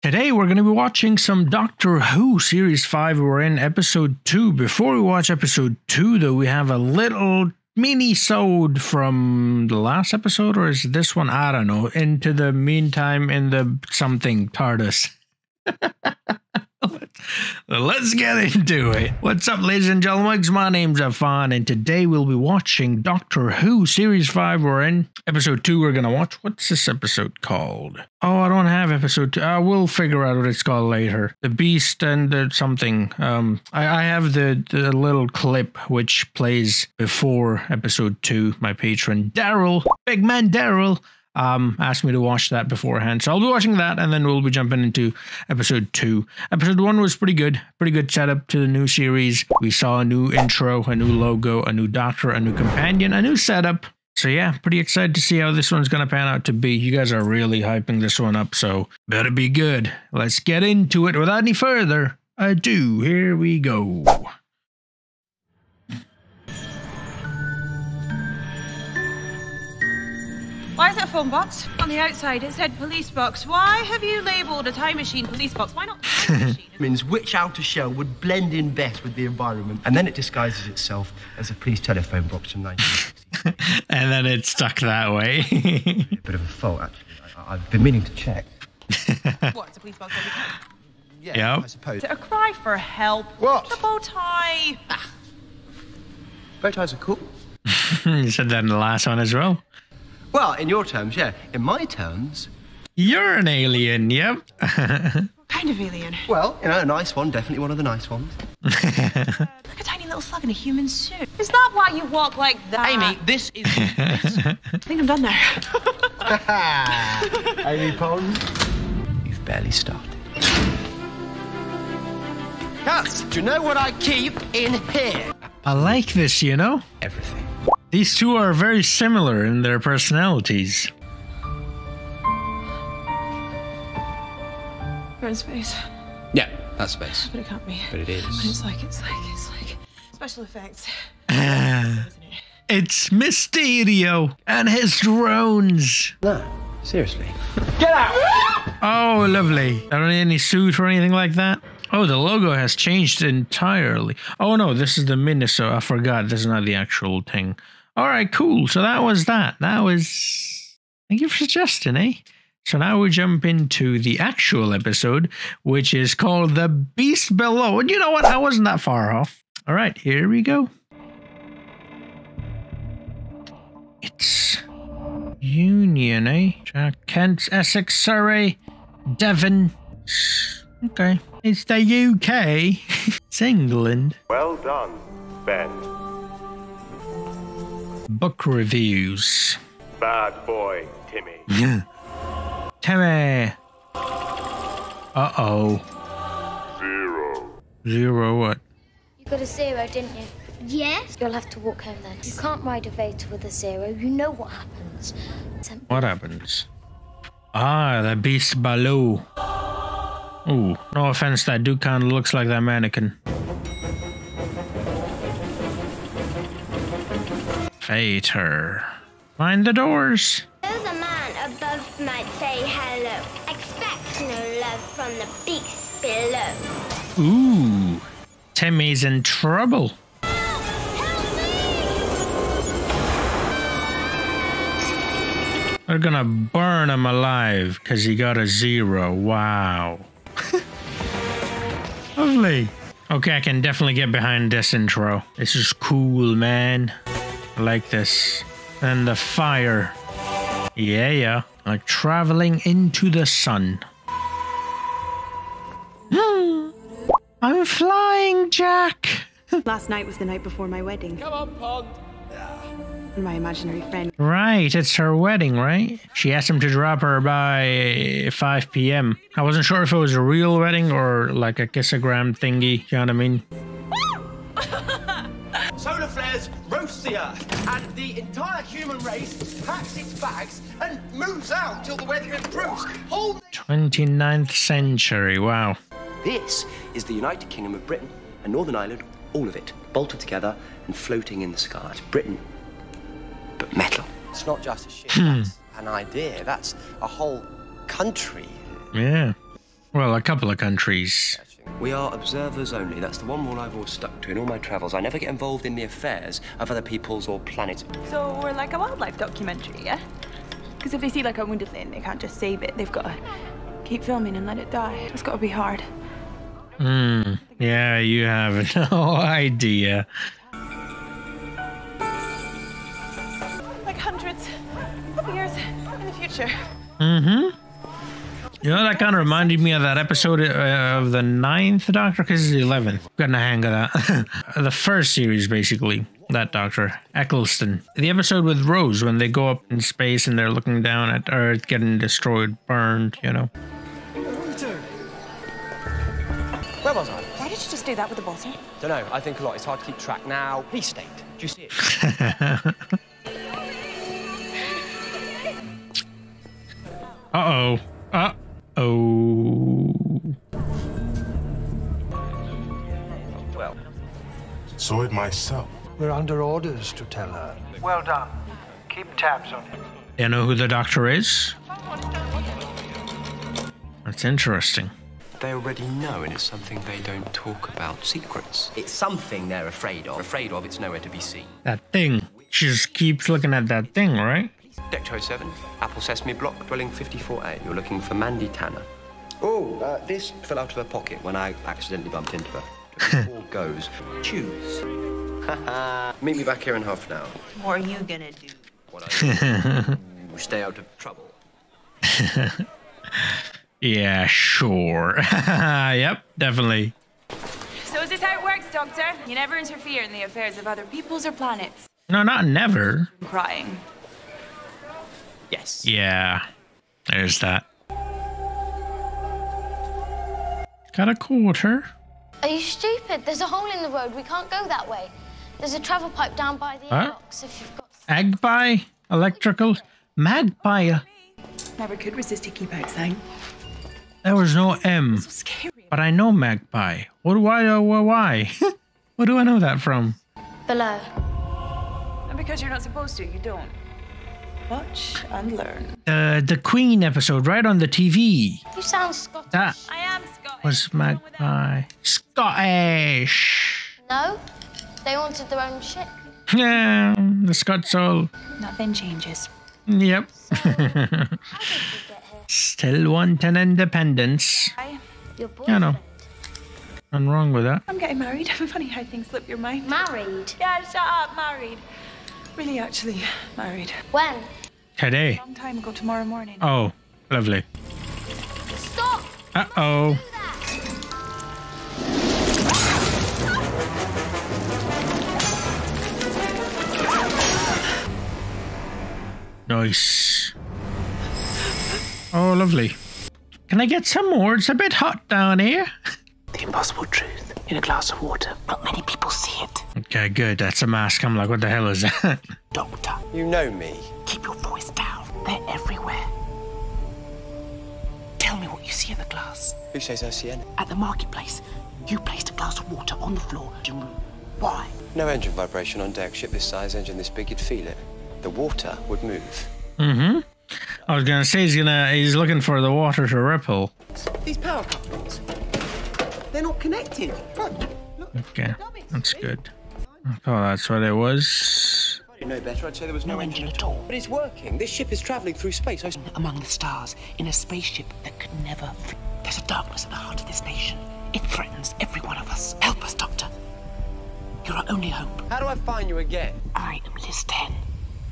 Today we're going to be watching some Doctor Who Series 5. We're in episode 2. Before we watch episode 2 though, we have a little mini-sode from the last episode, or is this one? I don't know. Into the meantime in the something TARDIS. Let's get into it. What's up, ladies and gentlemen? My name's Affan, and today we'll be watching Doctor Who Series 5. We're in episode 2 we're gonna watch. What's this episode called? Oh, I don't have episode 2. We'll figure out what it's called later. The Beast and the something. I have the little clip which plays before episode 2. My patron Daryl, big man Daryl, asked me to watch that beforehand, so I'll be watching that, and then we'll be jumping into episode 2. Episode 1 was pretty good setup to the new series. We saw a new intro, a new logo, a new doctor, a new companion, a new setup. So yeah, pretty excited to see how this one's gonna pan out to be. You guys are really hyping this one up, so better be good. Let's get into it without any further ado. Here we go. Why is it a phone box? On the outside it said police box. Why have you labelled a time machine police box? Why not time machine? Means which outer shell would blend in best with the environment, and then it disguises itself as a police telephone box from 1960. And then it's stuck that way. A bit of a fault, actually. I've been meaning to check. What, it's a police box every time? Yeah, Yep. I suppose. Is it a cry for help? What? The bow tie. Bow ties are cool. You said that in the last one as well. Well, in your terms, yeah. In my terms... You're an alien, yep. Kind of alien. Well, you know, a nice one. Definitely one of the nice ones. Like a tiny little slug in a human suit. Is that why you walk like that? Amy, this is... I think I'm done there. Amy Pond, you've barely started. Cutts, do you know what I keep in here? I like this, you know? Everything. These two are very similar in their personalities. We're in space. Yeah, that's space. But it can't be. But it is. But it's like special effects. It's Mysterio and his drones. No, seriously. Get out! Oh, lovely. I don't need any suit or anything like that. Oh, the logo has changed entirely. Oh no, this is the Minnesota. I forgot. This is not the actual thing. All right, cool. So that was that. That was... Thank you for suggesting, eh? So now we jump into the actual episode, which is called The Beast Below. And you know what? I wasn't that far off. All right, here we go. It's Union, eh? Jack, Kent, Essex, Surrey, Devon. Okay. It's the UK. It's England. Well done, Ben. Book reviews. Bad boy, Timmy. Timmy. Uh-oh. 0. 0 what? You got a 0, didn't you? Yes. You'll have to walk home then. You can't ride a Vader with a 0. You know what happens. What happens? Ah, the Beast Below. Ooh, no offense, that dude kind of looks like that mannequin. Vader. Mind the doors. Though the man above might say hello, expect no love from the beast below. Ooh, Timmy's in trouble. They're gonna burn him alive because he got a 0. Wow. Lovely. Okay, I can definitely get behind this intro. This is cool, man. I like this. And the fire. Yeah. Like traveling into the sun. I'm flying, Jack. Last night was the night before my wedding. Come on, Pond. My imaginary friend. Right, it's her wedding, right? She asked him to drop her by 5 p.m. I wasn't sure if it was a real wedding or like a kissogram thingy, you know what I mean? Solar flares roast the Earth, and the entire human race packs its bags and moves out till the weather improves. 29th century, wow. This is the United Kingdom of Britain and Northern Ireland, all of it, bolted together and floating in the sky. It's Britain, but metal. It's not just a ship, that's an idea. That's a whole country. Yeah. Well, a couple of countries. We are observers only. That's the one rule I've always stuck to in all my travels. I never get involved in the affairs of other peoples or planets. So we're like a wildlife documentary, yeah? Because if they see like a wounded thing, they can't just save it. They've got to keep filming and let it die. It's got to be hard. Yeah, you have no idea. Like hundreds of years in the future. You know, that kind of reminded me of that episode of the 9th Doctor, because it's the 11th. Getting a hang of that. The first series, basically. That Doctor, Eccleston. The episode with Rose, when they go up in space and they're looking down at Earth getting destroyed, burned, you know. Where was I? Why did you just do that with the bottle? Don't know. I think a lot. It's hard to keep track now. Police state. Do you see it? Uh-oh. Uh-oh. Well. Saw it myself. We're under orders to tell her. Well done. Keep tabs on him. You know who the Doctor is? That's interesting. They already know, and it's something they don't talk about. Secrets. It's something they're afraid of. Afraid of, it's nowhere to be seen. That thing. She just keeps looking at that thing, right? Deck 207, Apple Sesame Block, dwelling 54A. You're looking for Mandy Tanner. Oh, this fell out of her pocket when I accidentally bumped into her. All goes. Choose. Meet me back here in half an hour. What are you gonna do? What I do? Stay out of trouble. Yeah, sure. Yep, definitely. So is this how it works, Doctor? You never interfere in the affairs of other peoples or planets? No, not never. I'm crying. Yes. Yeah, there's that. Got a quarter. Are you stupid? There's a hole in the road. We can't go that way. There's a travel pipe down by the airlocks if you've got... Agpie? Electrical? Magpie? Never could resist a keep out sign. There was no M. So scary. But I know magpie. What do I know? Why? Where do I know that from? Below. And because you're not supposed to, you don't. Watch and learn. The Queen episode, right on the TV. You sound Scottish. That I am Scottish. was magpie. Scottish. No, they wanted their own ship. Yeah, the Scots all. Nothing changes. Yep. How did we get here? Still wanting independence. Your I boyfriend. know. Nothing wrong with that. I'm getting married. Funny how things slip your mind. Married? Yeah, shut up, married. Really, actually, married. When? Today. Long time ago, tomorrow morning. Oh, lovely. Stop! Uh-oh. Nice. Oh, lovely. Can I get some more? It's a bit hot down here. The impossible truth in a glass of water. Not many people see it. Okay, good. That's a mask. I'm like, what the hell is that? Doctor, You know me. keep your voice down. They're everywhere. Tell me what you see in the glass. Who says I see any? At the marketplace, you placed a glass of water on the floor. Why? No engine vibration on deck. Ship this size, engine this big, you'd feel it. The water would move. Mm-hmm. I was gonna say he's looking for the water to ripple. These power couplings, they're not connected. Look. Okay, that's good. Oh, that's what it was. If I didn't know better, I'd say there was No engine at all. But it's working. This ship is travelling through space. Among the stars, in a spaceship that could never... There's a darkness at the heart of this nation. It threatens every one of us. Help us, Doctor. You're our only hope. How do I find you again? I am Liz 10,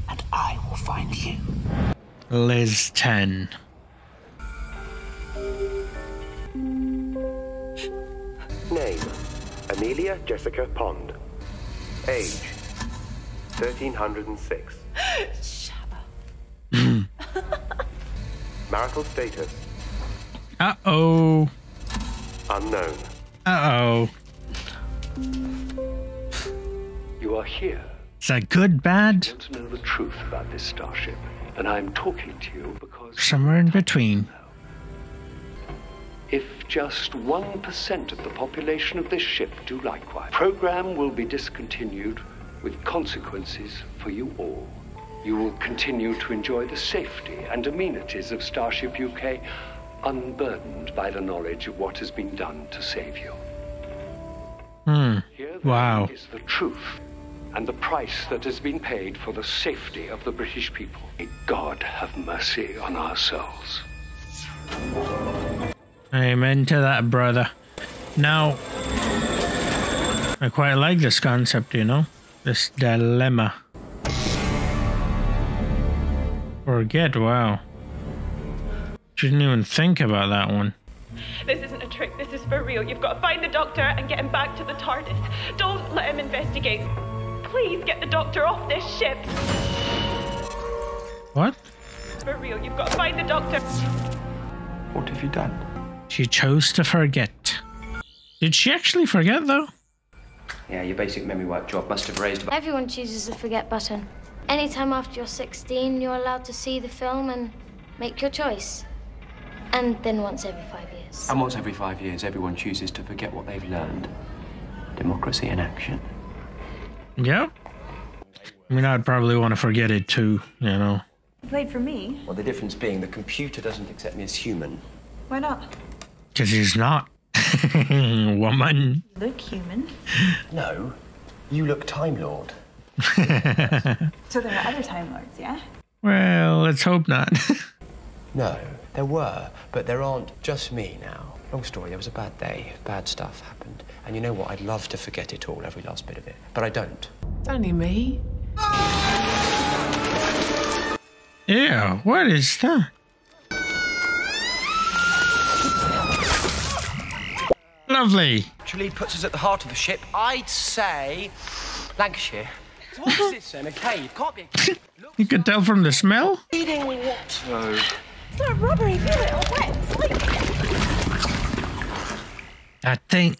and I will find you. Liz 10. Name, Amelia Jessica Pond. Age, 1306. Marital status, Uh-oh. unknown. Uh-oh. You are here. Is that good, bad? Want to know the truth about this starship, and I'm talking to you because... Somewhere in between. If just 1% of the population of this ship do likewise, program will be discontinued with consequences for you all. You will continue to enjoy the safety and amenities of Starship UK, unburdened by the knowledge of what has been done to save you. Here Wow. is the truth and the price that has been paid for the safety of the British people. May God have mercy on our souls. Amen to that, brother. Now, I quite like this concept, you know? This dilemma. Forget, wow. Didn't even think about that one. This isn't a trick, this is for real. You've got to find the doctor and get him back to the TARDIS. Don't let him investigate. Please get the doctor off this ship. What? For real, you've got to find the doctor. What have you done? She chose to forget. Did she actually forget, though? Yeah, your basic memory wipe job must have raised... Everyone chooses the forget button. Anytime after you're 16, you're allowed to see the film and make your choice. And then once every 5 years. And once every 5 years, everyone chooses to forget what they've learned. Democracy in action. Yep. I mean, I'd probably want to forget it too, you know. You played for me. Well, the difference being the computer doesn't accept me as human. Why not? Because he's not. Woman. You look human. No, you look Time Lord. So there are other Time Lords, yeah? Well, let's hope not. No, there were, but there aren't just me now. Long story, there was a bad day, bad stuff happened. And you know what, I'd love to forget it all, every last bit of it. But I don't. It's only me. Yeah, what is that? Lovely. Actually puts us at the heart of the ship. I'd say Lancashire. So what is this then? A cave? Can't be a cave. You can tell from the smell. Eating what? No. It's not rubbery, feel it all wet. Sleep. That thing.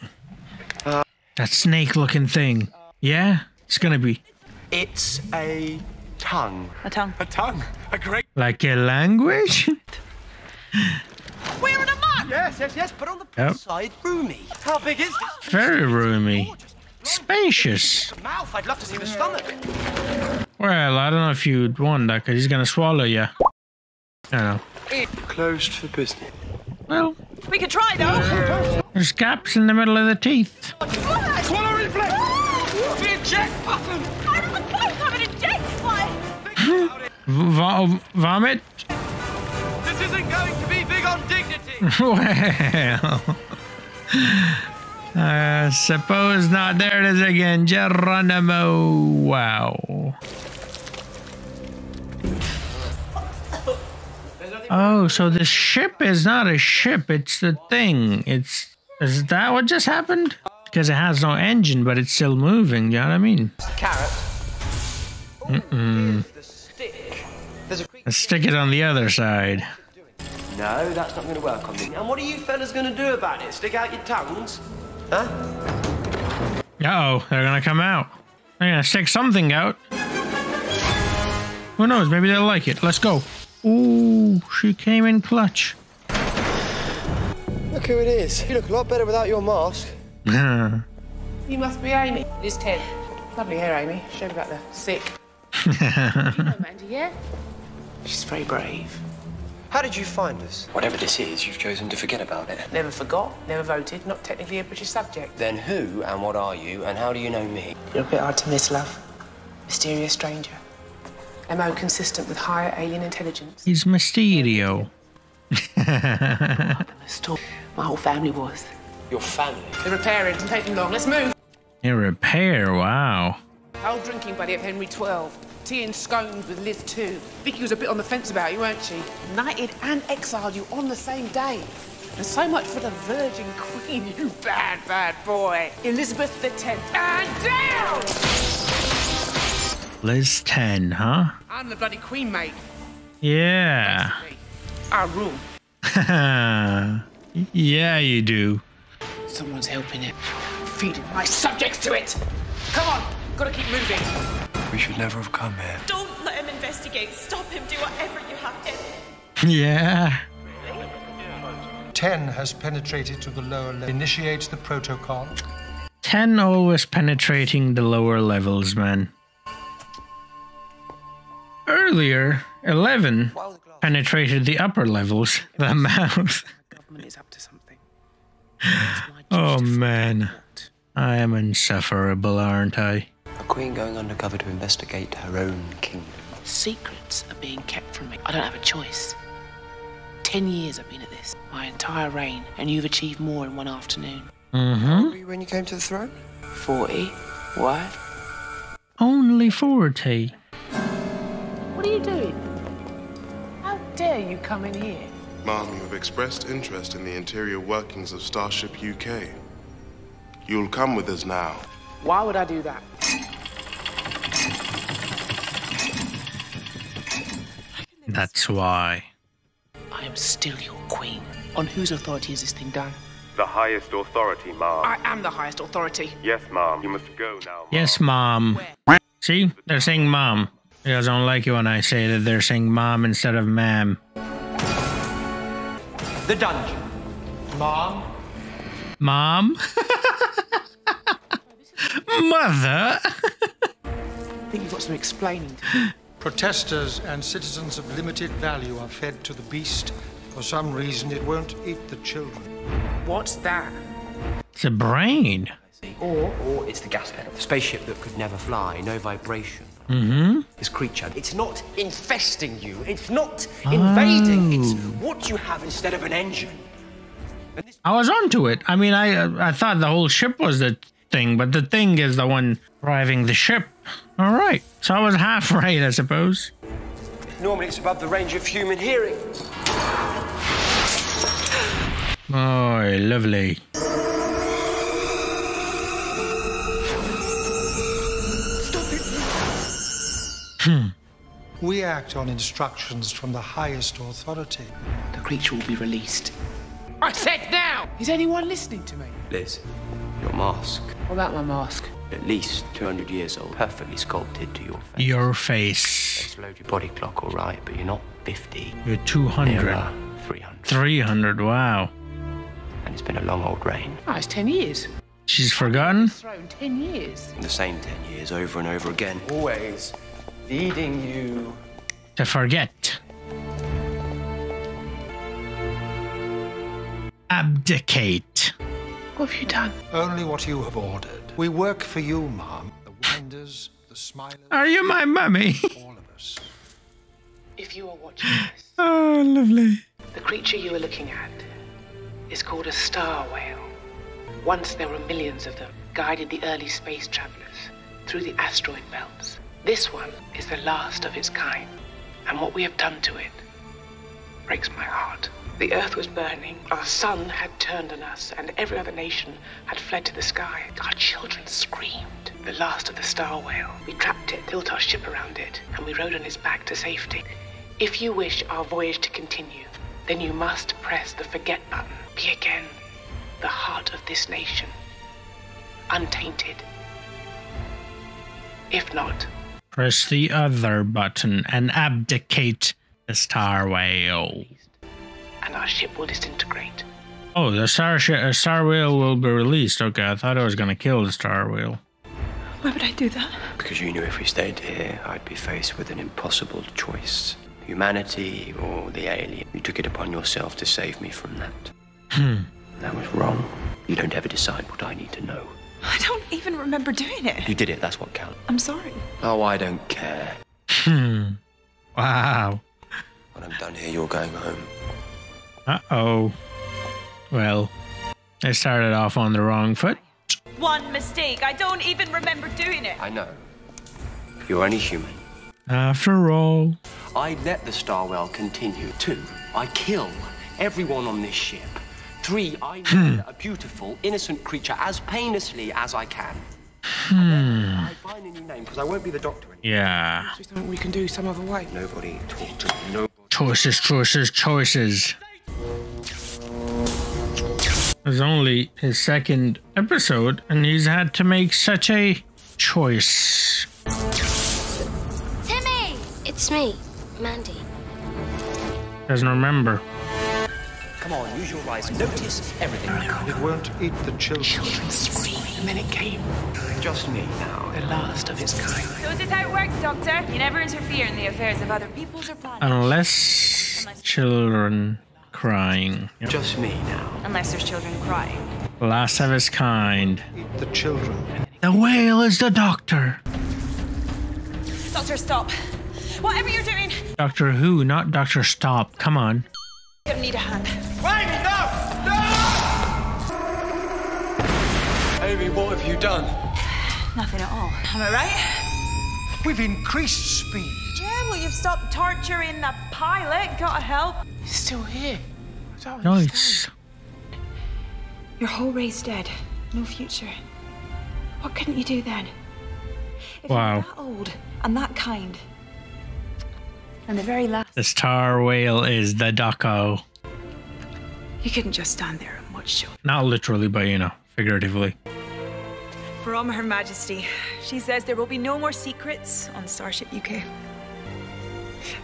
That snake-looking thing. Yeah? It's gonna be. It's a tongue. A tongue. A tongue. A great... Like a language? We're in a mud! Yes, but on the side, roomy. How big is this? Very roomy. Spacious. The mouth, I'd love to see the stomach. Well, I don't know if you'd want that, because he's gonna swallow you. I don't know. Closed for business. Well, We could try, though. there's gaps in the middle of the teeth. Swallow reflex! The eject button! I don't have an eject button. Vomit? This isn't going to be big on dignity! Well, I suppose not. There it is again. Geronimo. Wow. Oh, so the ship is not a ship. It's the thing. Is that what just happened? Because it has no engine, but it's still moving. You know what I mean? Carrot. Mm-mm. The stick. There's a Let's stick it on the other side. No, that's not going to work on me. And what are you fellas going to do about it? Stick out your tongues? Huh? Uh-oh, they're gonna come out. They're gonna stick something out. Who knows? Maybe they'll like it. Let's go. Ooh, she came in clutch. Look who it is. You look a lot better without your mask. You must be Amy. It's Ted. Lovely hair, Amy. Showed about the sick. You know Mandy, yeah? She's very brave. How did you find us? Whatever this is, you've chosen to forget about it. Never forgot, never voted, not technically a British subject. Then who and what are you, and how do you know me? You're a bit hard to miss, love. Mysterious stranger. MO consistent with higher alien intelligence. He's Mysterio. Storm. My whole family was. Your family? They're repairing. Didn't take them long. Let's move. A repair, wow. Old drinking buddy of Henry XII. Tea and scones with Liz too. Vicky was a bit on the fence about you, weren't she? Knighted and exiled you on the same day. And so much for the Virgin Queen, you bad, bad boy. Elizabeth X. And down! Liz 10, huh? I'm the bloody queen, mate. Yeah. I rule. Yeah, you do. Someone's helping it. Feeding my subjects to it. Come on, gotta keep moving. We should never have come here. Don't let him investigate. Stop him. Do whatever you have to. Yeah. 10 has penetrated to the lower level. Initiate the protocol. 10 always penetrating the lower levels, man. Earlier, 11 penetrated the upper levels, the mouth. The government is up to something. Oh man, I am insufferable, aren't I? A queen going undercover to investigate her own kingdom. Secrets are being kept from me. I don't have a choice. 10 years I've been at this, my entire reign, and you've achieved more in one afternoon. How old were you when you came to the throne? 40. Why? Only 40. What are you doing? How dare you come in here? Mom, you have expressed interest in the interior workings of Starship UK. You'll come with us now. Why would I do that? That's why. I am still your queen. On whose authority is this thing done? The highest authority, Mom. I am the highest authority. Yes, Mom. You must go now, Mom. Yes, Mom. See? They're saying Mom. You guys don't like it when I say that they're saying Mom instead of Ma'am. The dungeon. Mom? Mom? Mother? I think you've got some explaining to do. Protesters and citizens of limited value are fed to the beast. For some reason, it won't eat the children. What's that? It's a brain. Or it's the gas pedal. The spaceship that could never fly, no vibration. This creature, it's not infesting you. It's not invading. It's what you have instead of an engine. I was onto it. I mean, I thought the whole ship was the thing, but the thing is the one driving the ship. All right. So I was half right, I suppose. Normally it's above the range of human hearing. Oh, lovely. We act on instructions from the highest authority. The creature will be released. I said now! Is anyone listening to me? Liz, your mask, What about my mask? at least 200 years old, perfectly sculpted to your face. Your face. They slowed your body clock all right, but you're not 50. You're 200. Nearer 300. 300, wow. And it's been a long old reign. Oh, it's 10 years. She's forgotten? Throne 10 years. The same 10 years over and over again. Always leading you To forget. Abdicate. What have you done? Only what you have ordered. We work for you, Mom. The winders, the smilers. Are you my mummy? All of us. If you are watching this, Oh, lovely. the creature you are looking at is called a star whale. Once there were millions of them, guided the early space travelers through the asteroid belts. This one is the last of its kind, and what we have done to it breaks my heart. The Earth was burning, our sun had turned on us, and every other nation had fled to the sky. Our children screamed. The last of the star whale. We trapped it, built our ship around it, and we rode on its back to safety. If you wish our voyage to continue, then you must press the forget button. Be again the heart of this nation, untainted. If not, Press the other button and abdicate the star whale. and our ship will disintegrate. Oh, the star whale will be released. Okay, I thought I was gonna kill the star whale. Why would I do that? because you knew if we stayed here, I'd be faced with an impossible choice. Humanity or the alien. You took it upon yourself to save me from that. That was wrong. You don't ever decide what I need to know. I don't even remember doing it. You did it, that's what counts. I'm sorry. Oh, I don't care. Wow. When I'm done here, you're going home. Uh-oh. Well, I started off on the wrong foot. One mistake. I don't even remember doing it. I know. You're only human. After all. I let the Starwell continue. 2, I kill everyone on this ship. 3, I murder a beautiful, innocent creature as painlessly as I can. I find a new name because I won't be the doctor anymore. Yeah. There's nothing we can do some other way. Nobody talk to me. No. Choices, choices, choices. It was only his second episode, and he's had to make such a choice. Timmy! It's me, Mandy. Doesn't remember. Come on, use your eyes. Notice everything. It won't eat the children. Children screaming, and then it came. Just me now. The last of its kind. So is this how it works, Doctor? You never interfere in the affairs of other peoples or planets. Unless Children crying. Yep. Just me now. Unless there's children crying. Last of his kind. Eat the children. The whale is the doctor. Doctor, stop. Whatever you're doing. Doctor Who, not Doctor Stop. Come on. You need a hand. Wait, no! Amy, what have you done? Nothing at all. Am I right? We've increased speed. Yeah, well, you've stopped torturing the pilot. Gotta help. He's still here. Nice. Your whole race dead. No future. What couldn't you do then? If Wow. you're that old and that kind. And the very last. The star whale is the doco. You couldn't just stand there and watch show. Not literally, but you know, figuratively. From Her Majesty, she says there will be no more secrets on Starship UK.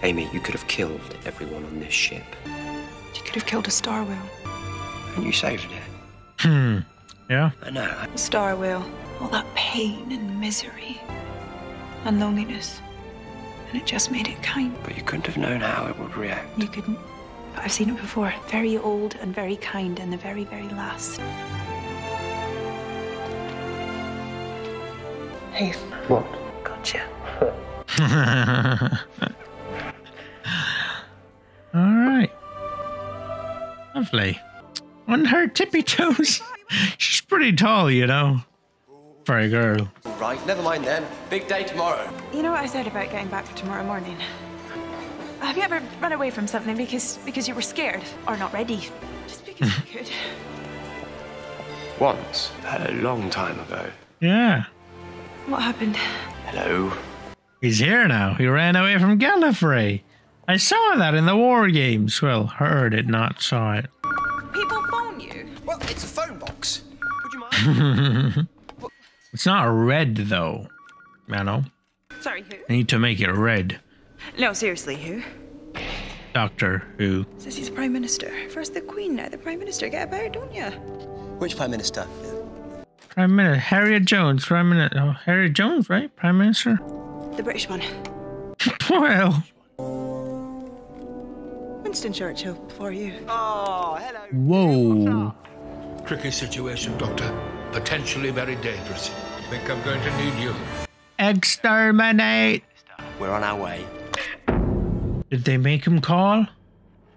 Amy, you could have killed everyone on this ship. You could have killed a star whale. And you saved it. Yeah. I know. A star whale. All that pain and misery and loneliness. And it just made it kind. But you couldn't have known how it would react. You couldn't. But I've seen it before. Very old and very kind and the very, very last. Hey. What? Gotcha. All right. Lovely. On her tippy toes. She's pretty tall, you know. For a girl. Right, never mind then. Big day tomorrow. You know what I said about getting back for tomorrow morning? Have you ever run away from something because you were scared or not ready? Just because you could. Once, a long time ago. Yeah. What happened? Hello. He's here now. He ran away from Gallifrey. I saw that in the war games. Well, heard it, not saw it. People phone you? Well, it's a phone box. Would you mind? It's not red, though. You know? Sorry, who? I need to make it red. No, seriously, who? Doctor Who. Says he's Prime Minister. First the Queen, now the Prime Minister. Get about, don't you? Which Prime Minister? Prime Minister. Harriet Jones. Prime Minister. Oh, Harriet Jones, right? Prime Minister? The British one. Well. Winston Churchill, before you. Oh, hello. Whoa. Tricky situation, Doctor. Potentially very dangerous. Think I'm going to need you. Exterminate. We're on our way. Did they make him call?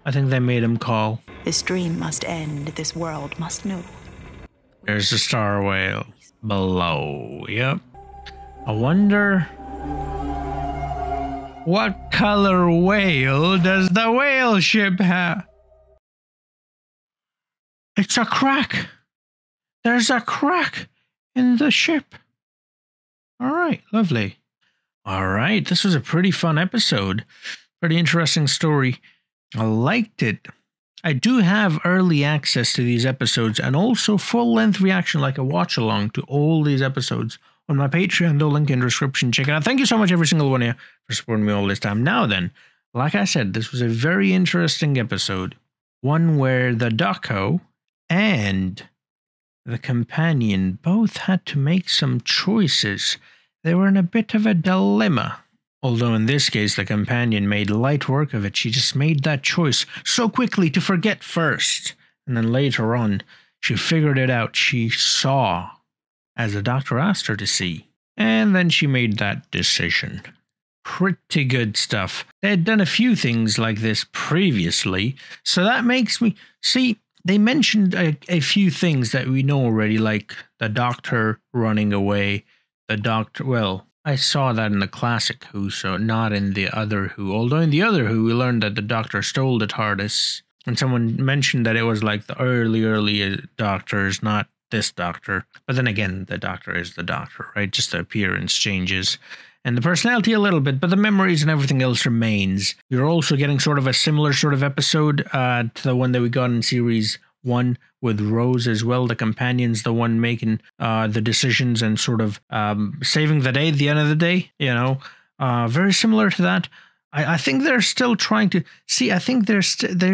I think they made him call. This dream must end. This world must know. There's the star whale below. Yep. I wonder what color whale does the whale ship have? It's a crack. There's a crack in the ship. All right, lovely. All right, this was a pretty fun episode. Pretty interesting story. I liked it. I do have early access to these episodes and also full-length reaction, like a watch-along to all these episodes on my Patreon. The link in the description. Check it out. Thank you so much, every single one of you, for supporting me all this time. Now then, like I said, this was a very interesting episode. One where the doco and the companion both had to make some choices. They were in a bit of a dilemma. Although in this case, the companion made light work of it. She just made that choice so quickly to forget first. And then later on, she figured it out. She saw as the doctor asked her to see. And then she made that decision. Pretty good stuff. They had done a few things like this previously. So that makes me... See, they mentioned a few things that we know already, like the doctor running away. The doctor... Well... I saw that in the classic Who, so not in the other Who. Although in the other Who, we learned that the Doctor stole the TARDIS. And someone mentioned that it was like the early Doctors, not this Doctor. But then again, the Doctor is the Doctor, right? Just the appearance changes. And the personality a little bit, but the memories and everything else remains. You're also getting sort of a similar sort of episode to the one that we got in Series 1 with Rose as well. The companion's the one making the decisions and sort of saving the day at the end of the day, you know. Very similar to that. I think they're still trying to... See, I think they're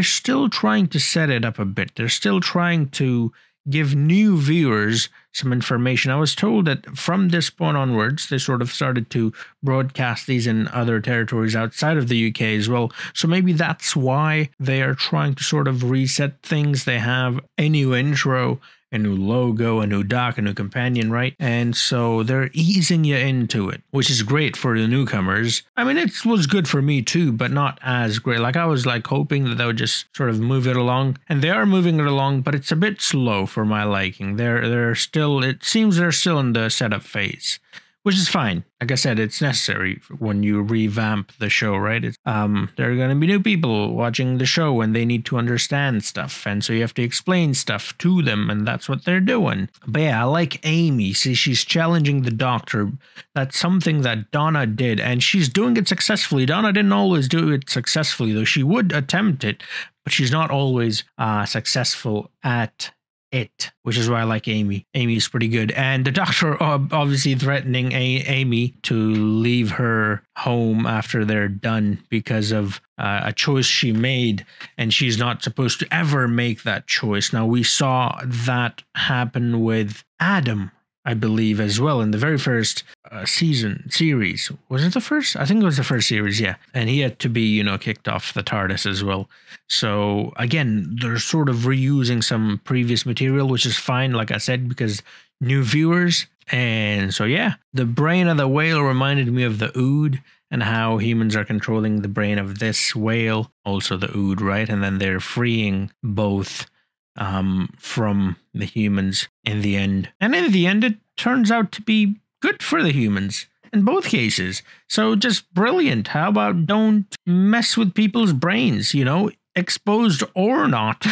still trying to set it up a bit. They're still trying to give new viewers some information. I was told that from this point onwards, they sort of started to broadcast these in other territories outside of the UK as well. So maybe that's why they are trying to sort of reset things. They have a new intro, a new logo, a new doc, a new companion, right? And so they're easing you into it, which is great for the newcomers. I mean, it was good for me too, but not as great. Like I was like hoping that they would just sort of move it along, and they are moving it along, but it's a bit slow for my liking. They're still, it seems they're still in the setup phase, which is fine. Like I said, it's necessary when you revamp the show, right? There are going to be new people watching the show and they need to understand stuff. And so you have to explain stuff to them, and that's what they're doing. But yeah, I like Amy. See, she's challenging the Doctor. That's something that Donna did, and she's doing it successfully. Donna didn't always do it successfully, though. She would attempt it, but she's not always successful at it, which is why I like Amy. Amy's pretty good. And the Doctor obviously threatening Amy to leave her home after they're done because of a choice she made, and she's not supposed to ever make that choice. Now, we saw that happen with Adam, I believe, as well, in the very first series. Was it the first? I think it was the first series, yeah. And he had to be, you know, kicked off the TARDIS as well. So, again, they're sort of reusing some previous material, which is fine, like I said, because new viewers. And so, yeah, the brain of the whale reminded me of the Ood and how humans are controlling the brain of this whale, also the Ood, right? And then they're freeing both from the humans in the end. And in the end, it turns out to be good for the humans in both cases. So just brilliant. How about don't mess with people's brains, you know, exposed or not.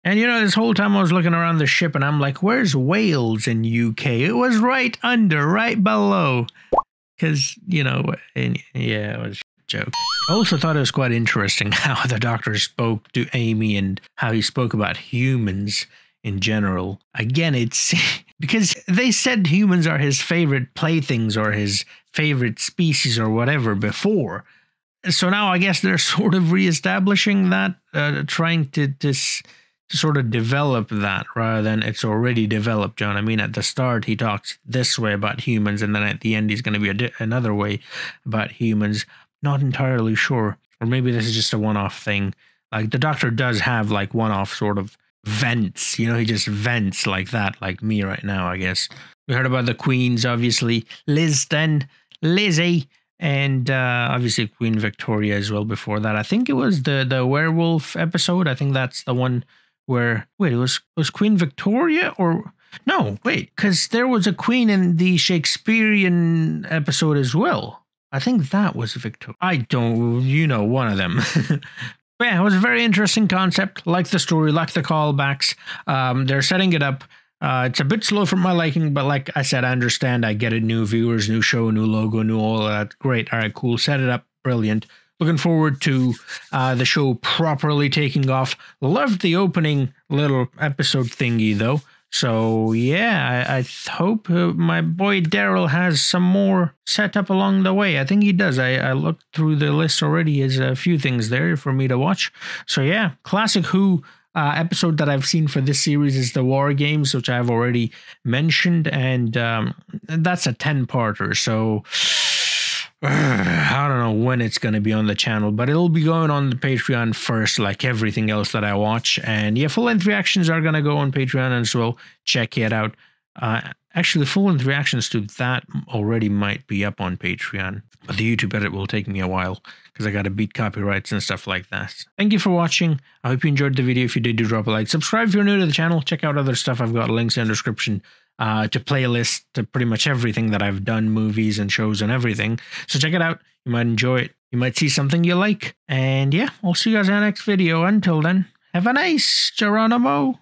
And, you know, this whole time I was looking around the ship and I'm like, where's Wales in UK? It was right under, right below. Because, you know, and yeah, it was joke. I also thought it was quite interesting how the Doctor spoke to Amy and how he spoke about humans in general. Again, it's because they said humans are his favorite playthings or his favorite species or whatever before. So now I guess they're sort of reestablishing that, trying to sort of develop that rather than it's already developed, John. I mean, at the start, he talks this way about humans, and then at the end, he's going to be another way about humans. Not entirely sure. Or maybe this is just a one-off thing. Like, the Doctor does have, like, one-off sort of vents. You know, he just vents like that, like me right now, I guess. We heard about the Queens, obviously. Liston, Lizzie, and obviously Queen Victoria as well before that. I think it was the werewolf episode. I think that's the one where... Wait, it was Queen Victoria or... No, wait, because there was a queen in the Shakespearean episode as well. I think that was Victoria. I don't, you know, one of them. But yeah, it was a very interesting concept. Like the story, like the callbacks. They're setting it up. It's a bit slow for my liking, but like I said, I understand. I get it. New viewers, new show, new logo, new all that. Great. All right, cool. Set it up. Brilliant. Looking forward to the show properly taking off. Loved the opening little episode thingy, though. So, yeah, I hope my boy Daryl has some more set up along the way. I think he does. I looked through the list already. There's a few things there for me to watch. So, yeah, classic Who episode that I've seen for this series is the War Games, which I've already mentioned. And that's a 10-parter. So... I don't know when it's going to be on the channel, but it'll be going on the Patreon first, like everything else that I watch. And yeah, full-length reactions are going to go on Patreon as well. Check it out. Actually, full-length reactions to that already might be up on Patreon, but the YouTube edit will take me a while because I got to beat copyrights and stuff like that. Thank you for watching. I hope you enjoyed the video. If you did, do drop a like. Subscribe if you're new to the channel. Check out other stuff. I've got links in the description. To playlists, to pretty much everything that I've done, movies and shows and everything. So check it out. You might enjoy it. You might see something you like. And yeah, I'll see you guys in the next video. Until then, have a nice Geronimo.